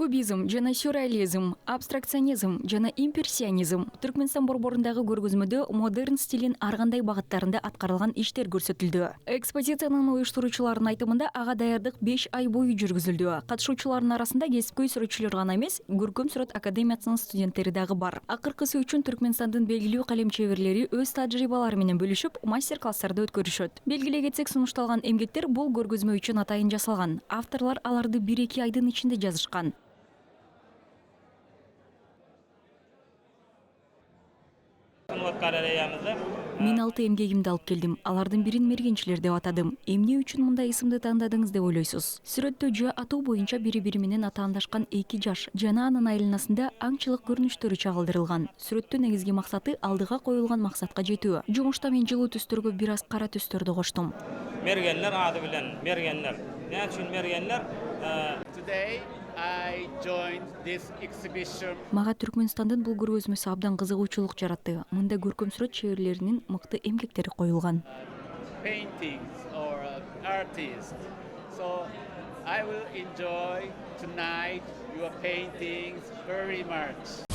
Кубизм жана сюрреализм, абстракционизм жана импрессионизм Түркменстан борборундағы көргөзмөдө модерн стилин ар кандай багыттарында аткарылган иштер көрсөтүлдү. Экспозициянын уюштуруучуларынын айтымында ага даярдык 5 ай бою жүргүзүлдү. Катышуучулардын арасында кесипкөй сүрөтчүлөр гана эмес, Көркөм сүрөт академиясынын студенттери дагы бар. Акыркысы үчүн Түркменстандын белгилүү калем чеберлери өз тажрыйбалары менен бөлүшүп, мастер-класстарды өткөрүшөт. Белгилей кетсек, сунушталган эмгектер бул көргөзмө үчүн атайын жасалган. Авторлор аларды 1-2 айдын ичинде жазышкан. Мен 6 эмгегимди алып келдим. Алардын бирин мергенчилер деп атадым. Эмне үчүн мындай ысымды тандадыңыз деп ойлойсуз? Сүрөттө жөө атуу боюнча бири-бири менен атаандашкан 2 жаш жана анын айланасында аңчылык көрүнүштөрү чагылдырылган. Сүрөттүн негизги максаты алдыга коюлган максатка жетүү. Жумушта мен жылуу түстөргө бир аз кара түстөрдү коштум. Мергенler ады билен мергенler. Ne için mergenler? Today I joined this exhibition. Мага Түркменстандын бул көргөзмөсү абдан кызыгуучулук жаратты. Мында көркөм сүрөт чеберлеринин мыкты эмгектери коюлган. Paintings or artists. So I will enjoy tonight your paintings very much.